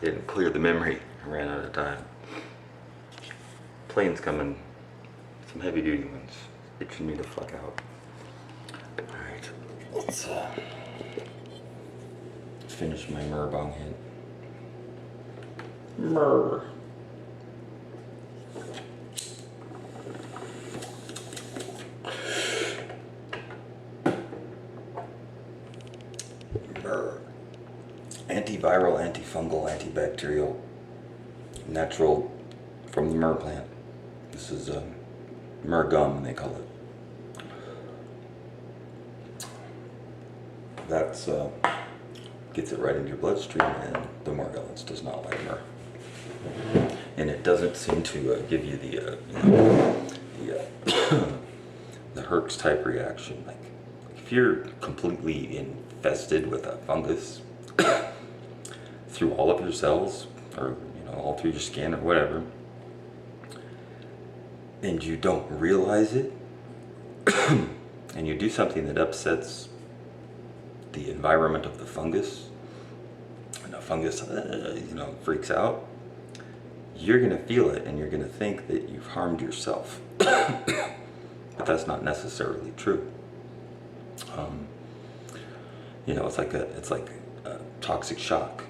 Didn't clear the memory. I ran out of time. Plane's coming. Some heavy duty ones. Itching me the fuck out. Alright, let's finish my myrrh bong hit. Myrrh. Myrrh. Antiviral, antifungal, antibacterial, natural from the myrrh plant. This is myrrh gum, they call it. That's gets it right into your bloodstream, and the Morgellons does not like myrrh, and it doesn't seem to give you the the Herx type reaction. Like if you're completely infested with a fungus through all of your cells, or all through your skin or whatever, and you don't realize it, and you do something that upsets the environment of the fungus, and the fungus freaks out, you're gonna feel it, and you're gonna think that you've harmed yourself. But that's not necessarily true. It's like a toxic shock.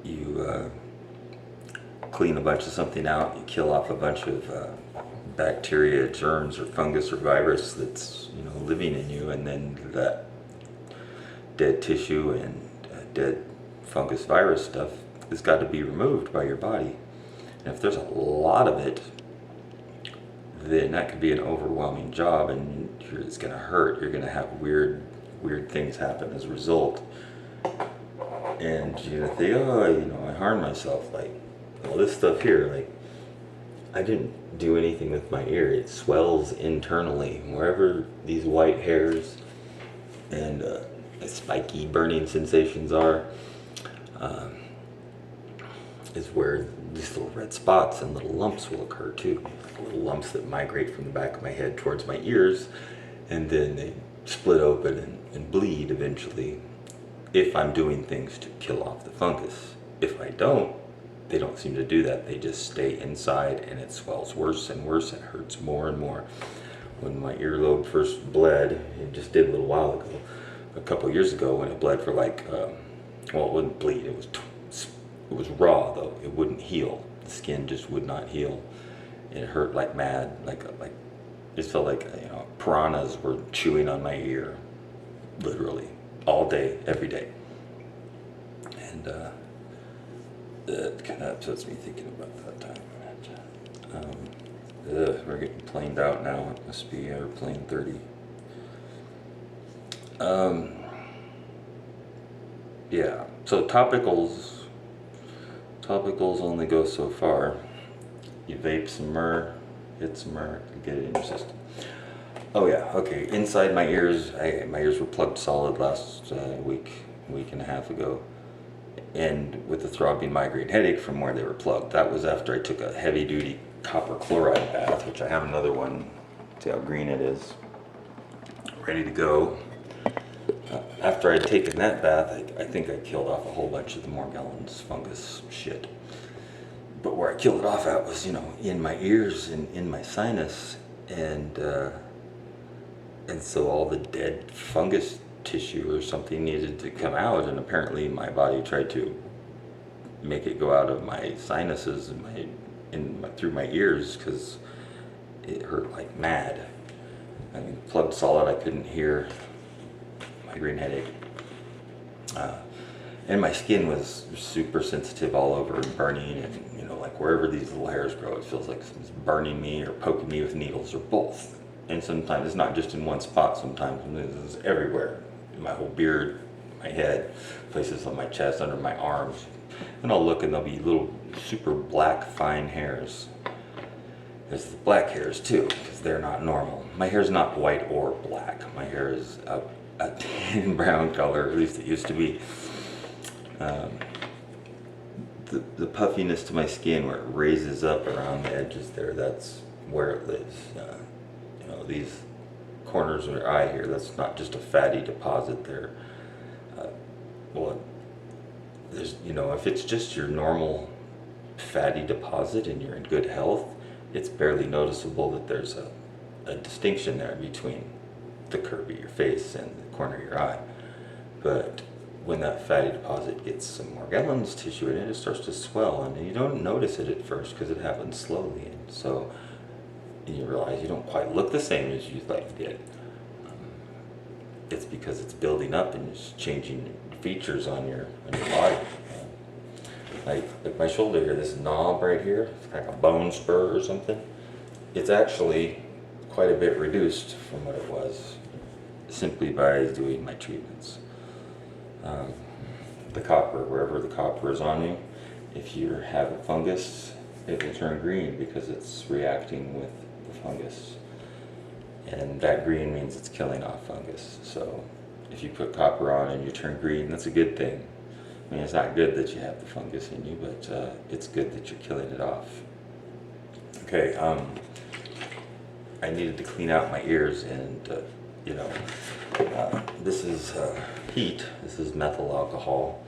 You clean a bunch of something out, you kill off a bunch of bacteria, germs, or fungus or virus that's living in you, and then that dead tissue and dead fungus virus stuff has got to be removed by your body. And if there's a lot of it, then that could be an overwhelming job, and it's going to hurt. You're going to have weird things happen as a result, and you're going to think, I harmed myself. Like all this stuff here, like I didn't do anything with my ear. It swells internally wherever these white hairs and spiky burning sensations are, is where these little red spots and little lumps will occur too. Like little lumps that migrate from the back of my head towards my ears, and then they split open and bleed eventually if I'm doing things to kill off the fungus. If I don't, they don't seem to do that. They just stay inside, and it swells worse and worse and hurts more and more. When my earlobe first bled, it just did a little while ago, a couple years ago, when it bled for like, it wouldn't bleed, it was raw though, it wouldn't heal. The skin just would not heal. It hurt like mad, like it felt like piranhas were chewing on my ear, literally, all day, every day. And that kind of upsets me thinking about that time. We're getting planed out now. It must be airplane 30. Yeah, so topicals only go so far. You vape some myrrh, hit some myrrh, and get it in your system. Oh yeah, okay, inside my ears, my ears were plugged solid last week and a half ago, and with a throbbing migraine headache from where they were plugged. That was after I took a heavy duty copper chloride bath, which I have another one. See how green it is, ready to go. After I'd taken that bath, I think I killed off a whole bunch of the Morgellons fungus shit. But where I killed it off at was, in my ears and in my sinus, and so all the dead fungus tissue or something needed to come out, and apparently my body tried to make it go out of my sinuses and through my ears, because it hurt like mad. I mean, plugged solid, I couldn't hear. Migraine headache, and my skin was super sensitive all over and burning, and like wherever these little hairs grow, it feels like it's burning me or poking me with needles, or both. And sometimes it's not just in one spot, sometimes it's everywhere, in my whole beard, my head, places on my chest, under my arms. And I'll look, and there'll be little super black fine hairs. There's the black hairs too, because they're not normal. My hair's not white or black. My hair is a tan brown color, at least it used to be. The puffiness to my skin, where it raises up around the edges there, that's where it lives. These corners of your eye here, that's not just a fatty deposit there. there's, you know, if it's just your normal fatty deposit and you're in good health, it's barely noticeable that there's a distinction there between the curve of your face and the corner of your eye. But when that fatty deposit gets some Morgellons tissue in it, it starts to swell, and you don't notice it at first because it happens slowly, and so you realize you don't quite look the same as you thought you did. It's because it's building up and it's changing features on your body. Like my shoulder here, this knob right here, it's like a bone spur or something. It's actually quite a bit reduced from what it was simply by doing my treatments. The copper, wherever the copper is on you, if you have a fungus, it will turn green because it's reacting with the fungus. And that green means it's killing off fungus. So if you put copper on and you turn green, that's a good thing. I mean, it's not good that you have the fungus in you, but it's good that you're killing it off. Okay, I needed to clean out my ears, and you know, this is heet. This is methyl alcohol.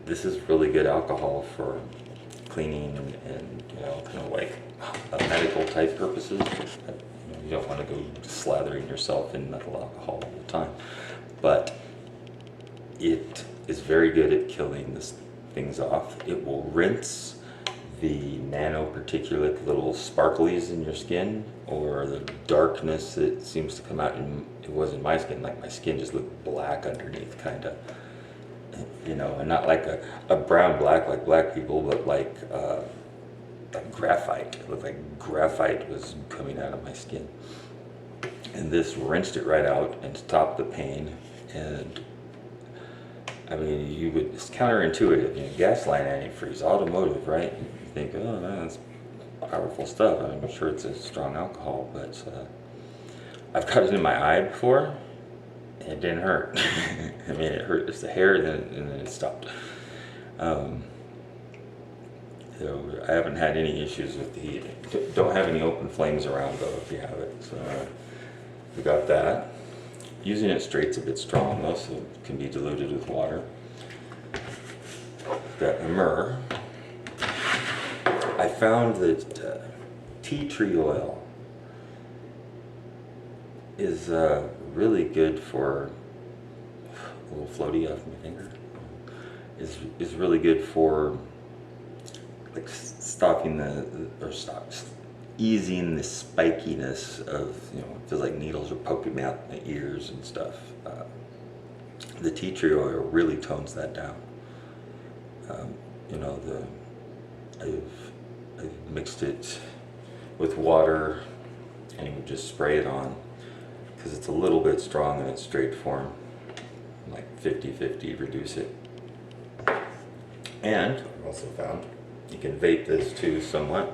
This is really good alcohol for cleaning and you know, kind of like medical type purposes. You don't want to go slathering yourself in methyl alcohol all the time, but it is very good at killing these things off. It will rinse the nanoparticulate little sparklies in your skin, or the darkness that seems to come out. And it was in my skin, like my skin just looked black underneath, kind of, you know, and not like a brown black like black people, but like graphite. It looked like graphite was coming out of my skin, and this rinsed it right out and stopped the pain. And I mean, it's counterintuitive, you know, gas line antifreeze, automotive, right? You think, oh man, that's powerful stuff. I'm sure it's a strong alcohol, but I've got it in my eye before, and it didn't hurt. I mean, it hurt just the hair, and then it stopped. So I haven't had any issues with the heat. Don't have any open flames around though, if you have it. So we got that. Using it straight's a bit strong though, so it can be diluted with water. Got myrrh. I found that tea tree oil is really good for, a little floaty off my finger, is really good for like stopping easing the spikiness of, you know, it feels like needles are poking me out my ears and stuff. The tea tree oil really tones that down. You know, I've mixed it with water, and you would just spray it on because it's a little bit strong in its straight form, like 50-50, reduce it. And I've also found you can vape this too somewhat,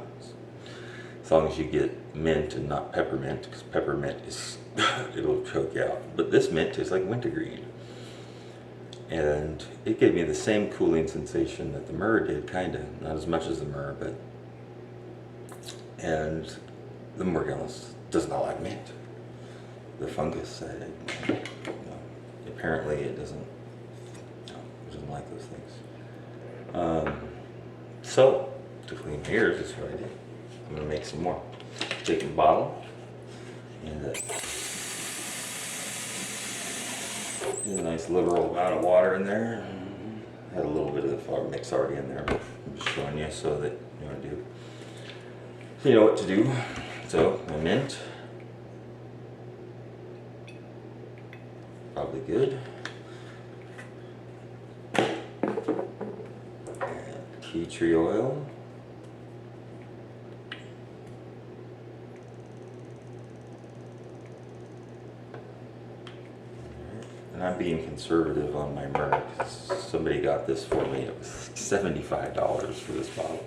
as long as you get mint and not peppermint, because peppermint is, it'll choke you out. But this mint tastes like wintergreen. And it gave me the same cooling sensation that the myrrh did, kind of. Not as much as the myrrh, but... And the Morgellons does not like mint. The fungus, apparently it doesn't like those things. So, to clean my ears, that's what I did. I'm going to make some more. Take a bottle and a nice liberal amount of water in there. Had a little bit of the mix already in there. I'm just showing you so that you know what to do. So you know what to do. So my mint, probably good. And tea tree oil. And I'm being conservative on my myrrh because somebody got this for me. It was $75 for this bottle.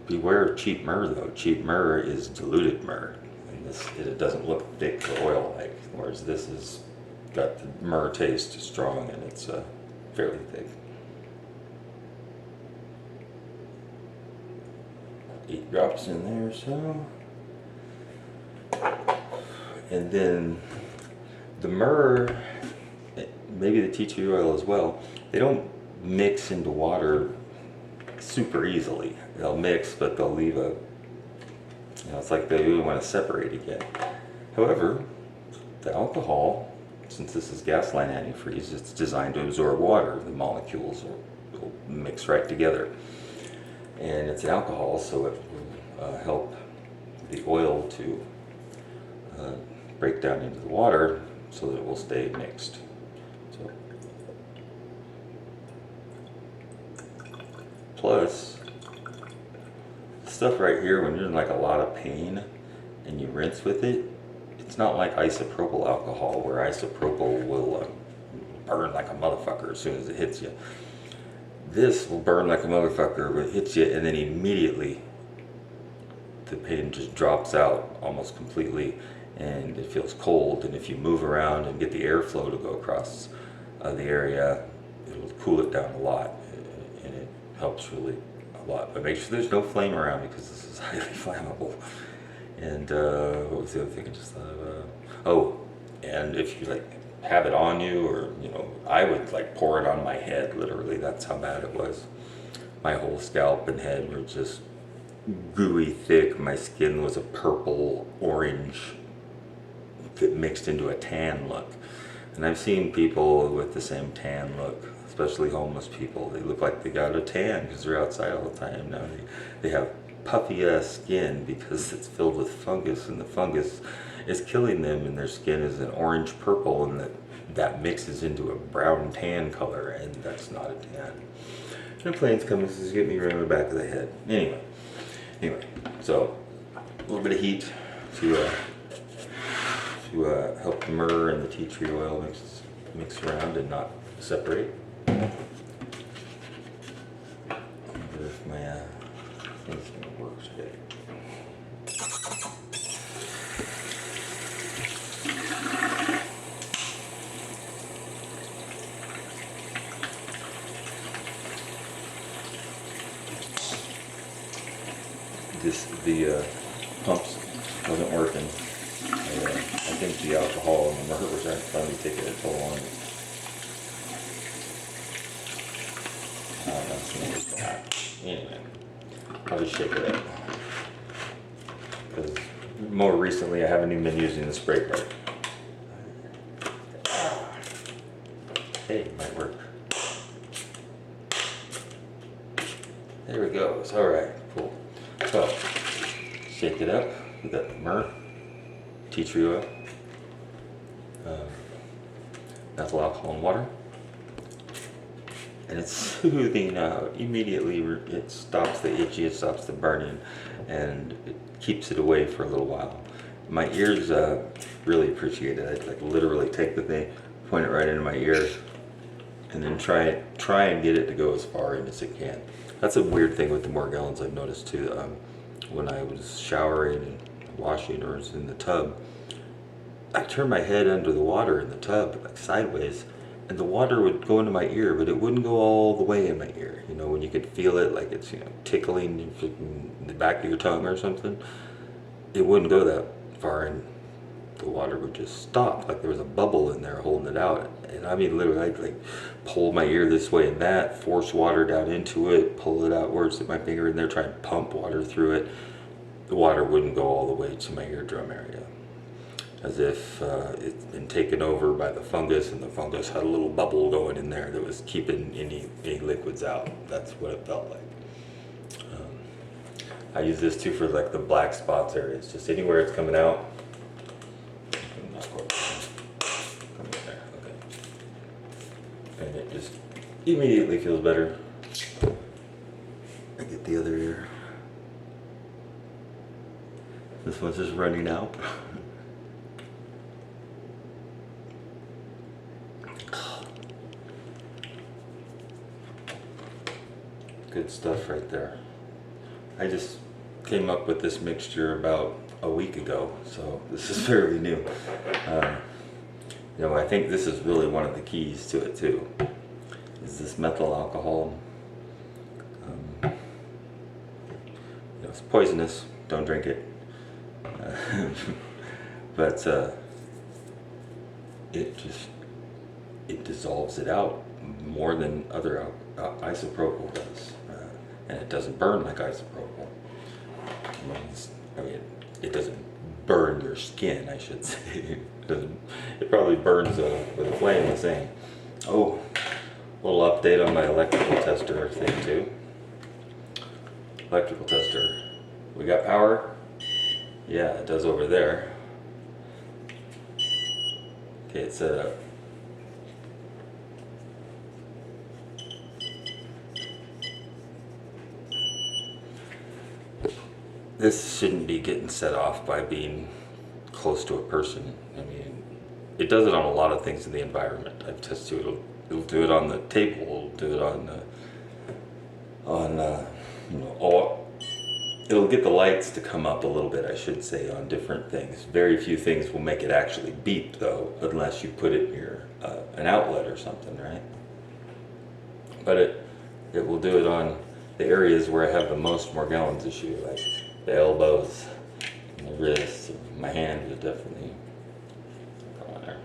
Beware of cheap myrrh though. Cheap myrrh is diluted myrrh, and it doesn't look thick or oil-like, whereas this has got the myrrh taste strong and it's fairly thick. 8 drops in there, so. And then the myrrh, maybe the tea tree oil as well, they don't mix into water super easily. They'll mix, but they'll leave a, it's like they really want to separate again. However, the alcohol, since this is gas-line antifreeze, it's designed to absorb water. The molecules will mix right together. And it's an alcohol, so it will help the oil to break down into the water so that it will stay mixed. So, plus, stuff right here, when you're in like a lot of pain and you rinse with it, it's not like isopropyl alcohol, where isopropyl will burn like a motherfucker as soon as it hits you. This will burn like a motherfucker, but it hits you and then immediately the pain just drops out almost completely, and it feels cold. And if you move around and get the airflow to go across the area, it will cool it down a lot, and it helps really a lot. But make sure there's no flame around, because this is highly flammable. And what was the other thing I just thought of? Oh, and if you like have it on you, or I would like pour it on my head. Literally, that's how bad it was. My whole scalp and head were just gooey thick. My skin was a purple orange that mixed into a tan look. And I've seen people with the same tan look, especially homeless people. They look like they got a tan because they're outside all the time. Now they have puffy ass skin because it's filled with fungus, and the fungus is killing them, and their skin is an orange purple, and that mixes into a brown tan color, and that's not a tan. And a plane's coming to get me right in the back of the head. Anyway, so a little bit of heat to help the myrrh and the tea tree oil mix around and not separate. I wonder if my thing's gonna work today. The pumps wasn't working. I think the alcohol and the myrrh was finally taking a toll on it. Anyway, I'll just shake it up. Because more recently I haven't even been using the spray part. Hey, it might work. There we go. It's alright, cool. So, shake it up. We got the myrrh, tea tree oil, methyl alcohol and water, and it's soothing out. Immediately it stops the itchy, it stops the burning, and it keeps it away for a little while. My ears really appreciate it. I like literally take the thing, point it right into my ear, and then try and get it to go as far in as it can. That's a weird thing with the Morgellons I've noticed too. When I was showering and washing or was in the tub, I turned my head under the water in the tub, like sideways, and the water would go into my ear, but it wouldn't go all the way in my ear. When you could feel it, like it's tickling in the back of your tongue or something. It wouldn't go that far, and the water would just stop, like there was a bubble in there holding it out. And I mean, literally, I'd like pull my ear this way and that, force water down into it, pull it outwards, stick my finger in there, try and pump water through it. The water wouldn't go all the way to my eardrum area, as if it's been taken over by the fungus, and the fungus had a little bubble going in there that was keeping any liquids out. That's what it felt like. I use this too for like the black spots areas, just anywhere it's coming out. And it just immediately feels better. I get the other ear. This one's just running out. Good stuff right there. I just came up with this mixture about a week ago, so this is fairly new. I think this is really one of the keys to it too, is this methyl alcohol. It's poisonous, don't drink it. But it dissolves it out more than other isopropyl does, and it doesn't burn like isopropyl. I mean, it doesn't burn your skin, I should say. It probably burns with a flame the same. Oh, a little update on my electrical tester thing too. Electrical tester. We got power? Yeah, it does over there. Okay, it's set up. This shouldn't be getting set off by being close to a person. I mean, it does it on a lot of things in the environment. I've tested it. It'll do it on the table. It'll do it it'll get the lights to come up a little bit, I should say, on different things. Very few things will make it actually beep, though, unless you put it near an outlet or something, right? But it will do it on the areas where I have the most Morgellons issue, like the elbows, and the wrists, my hands are definitely on there.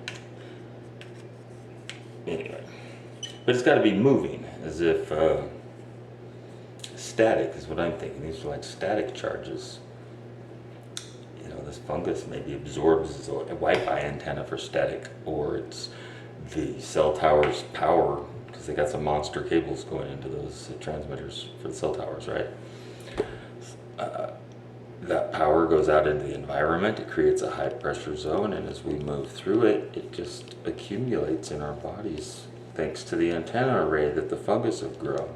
Anyway, but it's got to be moving, as if static is what I'm thinking. These are like static charges. You know, this fungus maybe absorbs a Wi-Fi antenna for static, or it's the cell tower's power, because they got some monster cables going into those transmitters for the cell towers, right? That power goes out into the environment, it creates a high pressure zone, and as we move through it, it just accumulates in our bodies thanks to the antenna array that the fungus have grown.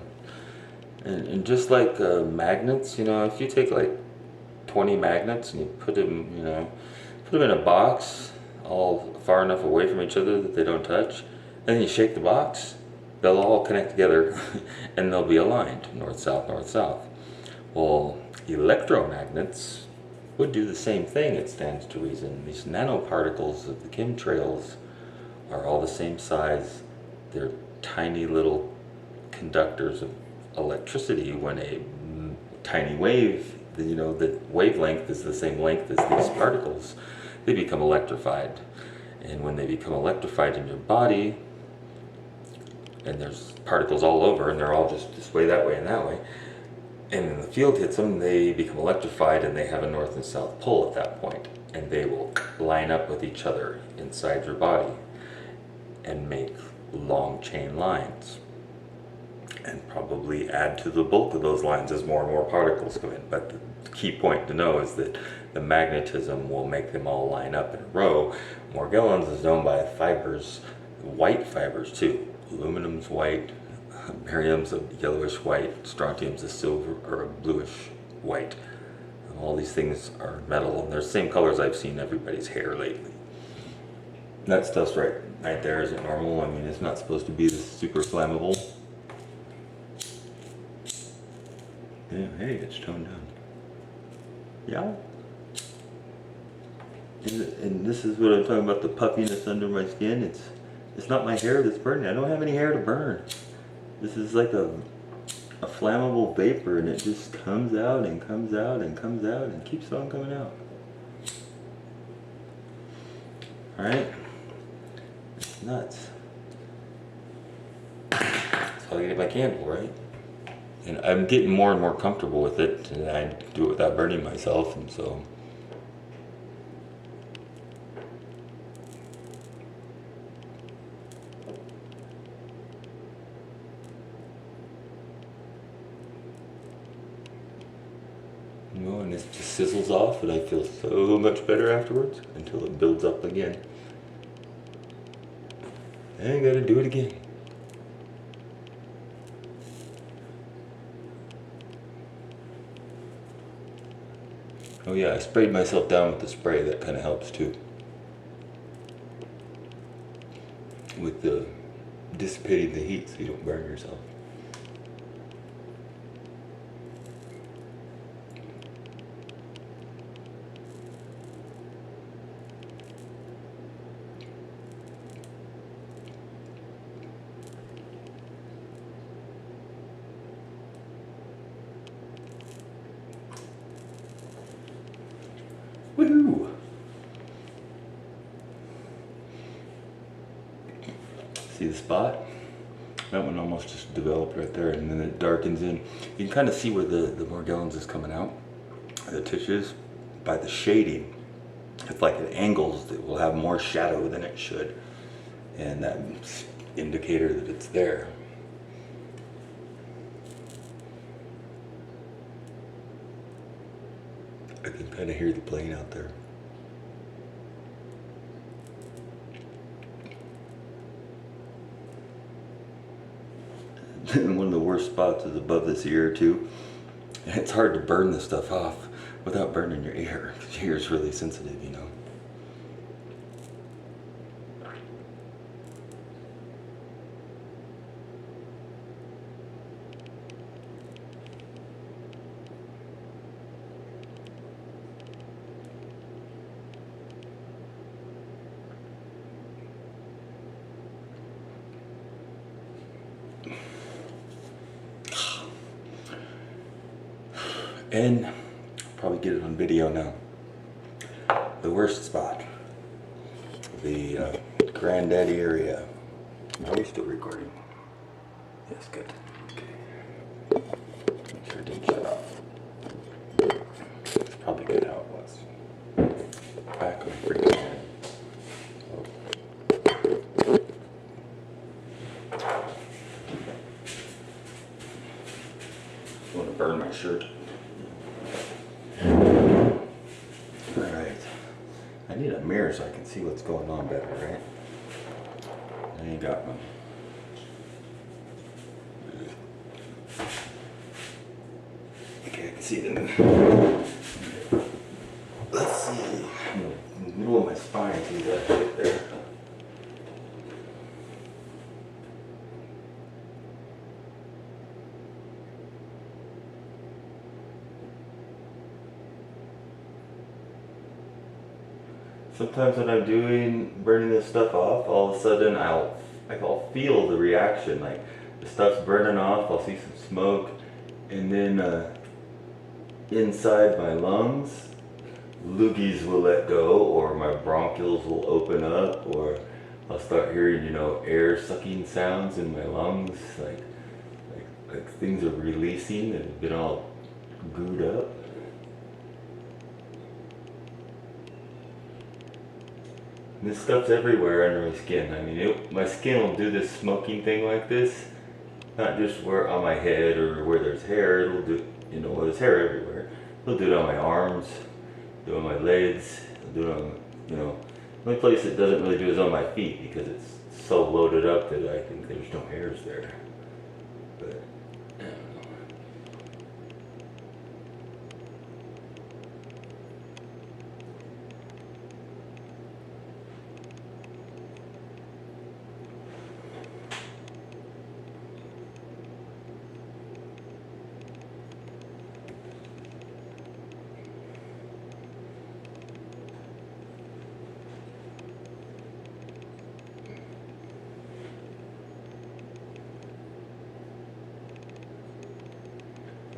And just like magnets, you know, if you take like 20 magnets and you put them in a box all far enough away from each other that they don't touch, and then you shake the box, they'll all connect together and they'll be aligned, north, south, north, south. Well, electromagnets would do the same thing, it stands to reason. These nanoparticles of the chemtrails are all the same size. They're tiny little conductors of electricity. When a tiny wave, you know, the wavelength is the same length as these particles, they become electrified. And when they become electrified in your body, and there's particles all over, and they're all just this way, that way, and that way, and then the field hits them, they become electrified, and they have a north and south pole at that point, and they will line up with each other inside your body and make long chain lines, and probably add to the bulk of those lines as more and more particles come in. But the key point to know is that the magnetism will make them all line up in a row. Morgellons is known by fibers, white fibers too. Aluminum's white, barium's a yellowish white, strontium's a silver or a bluish white. And all these things are metal, and they're the same colors I've seen everybody's hair lately. That stuff's right there isn't normal. I mean, it's not supposed to be this super flammable. Yeah, hey, it's toned down. Yeah. And this is what I'm talking about, the puffiness under my skin. It's not my hair that's burning. I don't have any hair to burn. This is like a flammable vapor, and it just comes out and comes out and comes out and keeps on coming out. Alright? It's nuts. That's how I get my candle, right? And I'm getting more and more comfortable with it, and I do it without burning myself, and so. You know, and it just sizzles off, and I feel so much better afterwards until it builds up again. And I gotta do it again. Oh yeah, I sprayed myself down with the spray. That kind of helps too. With the dissipating the heat so you don't burn yourself. Woohoo! See, the spot? That one almost just developed right there, and then it darkens in. You can kind of see where the Morgellons is coming out, the tissues, by the shading. It's like at angles that will have more shadow than it should, and that's indicator that it's there. I can kind of hear the plane out there. One of the worst spots is above this ear too. And it's hard to burn this stuff off without burning your ear, because your ear is really sensitive, you know. And I'll probably get it on video now. The worst spot, the granddaddy area. Are we still recording? Yes, good. Okay. Make sure it didn't shut off. It's probably good how it was. Back on the freaking head. I want to burn my shirt. I need a mirror so I can see what's going on better, right? I ain't got one. Okay, I can see them. Let's see. In the middle of my spine, see that right there. Sometimes when I'm burning this stuff off, all of a sudden I'll feel the reaction, like the stuff's burning off, I'll see some smoke, and then inside my lungs, loogies will let go, or my bronchioles will open up, or I'll start hearing, you know, air sucking sounds in my lungs, like things are releasing that have been all gooed up. And this stuff's everywhere under my skin. I mean, my skin will do this smoking thing like this, not just where on my head or where there's hair. It'll do, you know, there's hair everywhere. It'll do it on my arms, do it on my legs, it'll do it on, you know, the only place it doesn't really do is on my feet because it's so loaded up that I think there's no hairs there. But I don't know.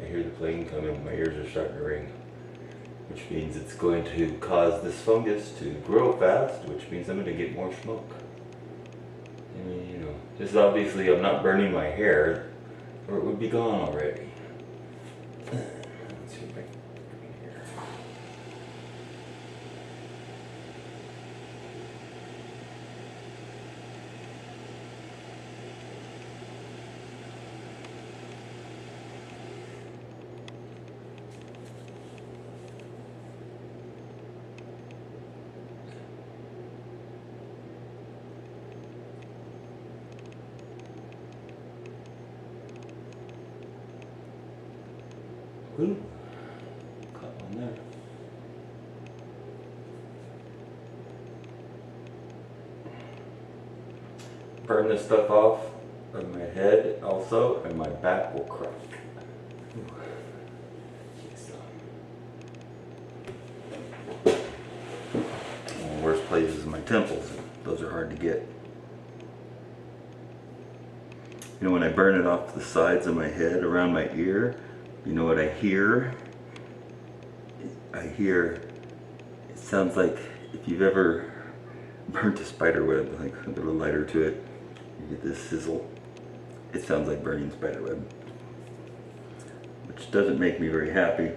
I hear the plane coming, my ears are starting to ring, which means it's going to cause this fungus to grow fast, which means I'm going to get more smoke. I mean, you know, this is obviously, I'm not burning my hair, or it would be gone already. Let's see if I can hear. Ooh, caught one there. Burn this stuff off on my head also, and my back will crack. The worst places is my temples. Those are hard to get. You know, when I burn it off the sides of my head, around my ear, you know what I hear? I hear, it sounds like if you've ever burnt a spider web, like a little lighter to it, Get this sizzle. It sounds like burning spiderweb, which doesn't make me very happy,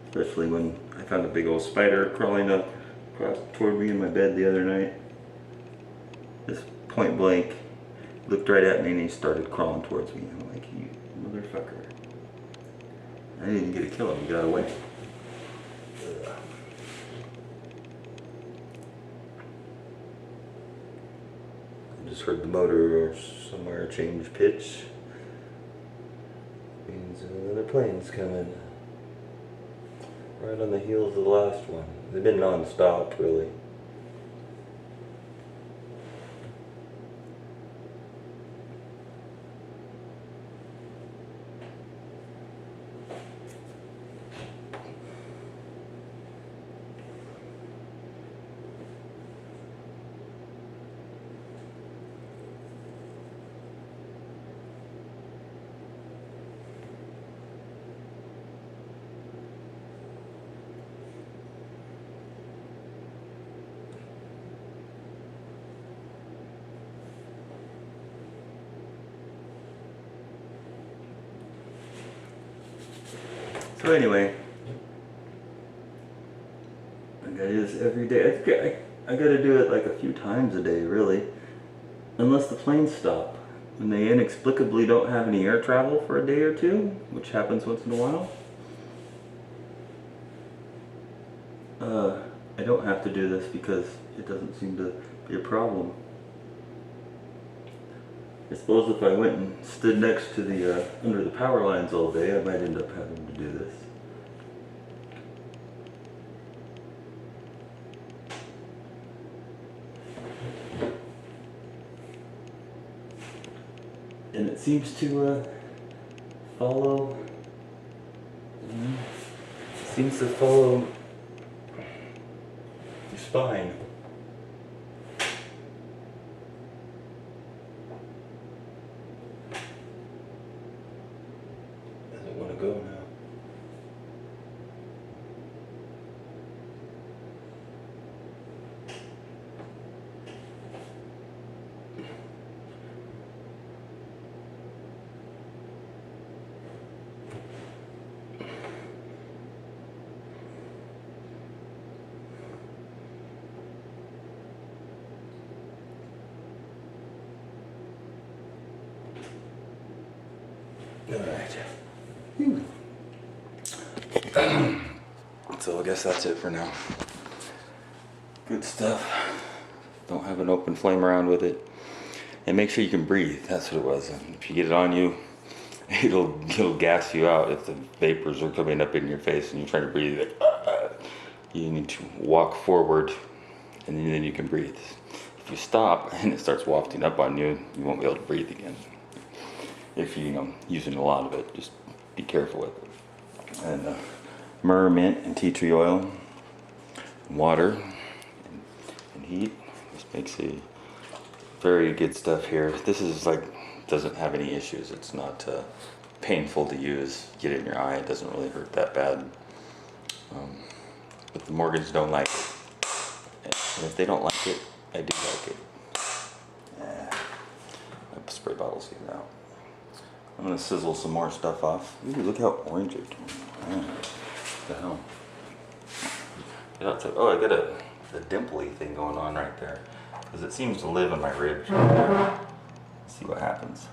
especially when I found a big old spider crawling up across toward me in my bed the other night. Just point blank, looked right at me and he started crawling towards me. I'm like, you motherfucker. I didn't even get to kill him, he got away. I just heard the motor somewhere change pitch. Means another plane's coming. Right on the heels of the last one. They've been non-stop, really. So anyway, I gotta do this every day. I gotta do it like a few times a day, really. Unless the planes stop. When they inexplicably don't have any air travel for a day or two, which happens once in a while. I don't have to do this because it doesn't seem to be a problem. I suppose if I went and stood next to the under the power lines all day, I might end up having to do this. And it seems to follow. Seems to follow your spine. Doesn't want to go now. Alright. So I guess that's it for now. Good stuff. Don't have an open flame around with it. And make sure you can breathe. That's what it was. If you get it on you, it'll gas you out if the vapors are coming up in your face and you're trying to breathe. Like, you need to walk forward and then you can breathe. If you stop and it starts wafting up on you, you won't be able to breathe again. If you're using a lot of it, just be careful with it. And myrrh, mint, and tea tree oil, and water, and heat. This makes a very good stuff here. This is like, doesn't have any issues. It's not painful to use. Get it in your eye, it doesn't really hurt that bad. But the Morgies don't like it. And if they don't like it, I do like it. Yeah. I spray bottles here now. I'm gonna sizzle some more stuff off. Ooh, look how orange it is. What the hell? Oh, I got a dimply thing going on right there. Because it seems to live in my ribs. Let's see what happens.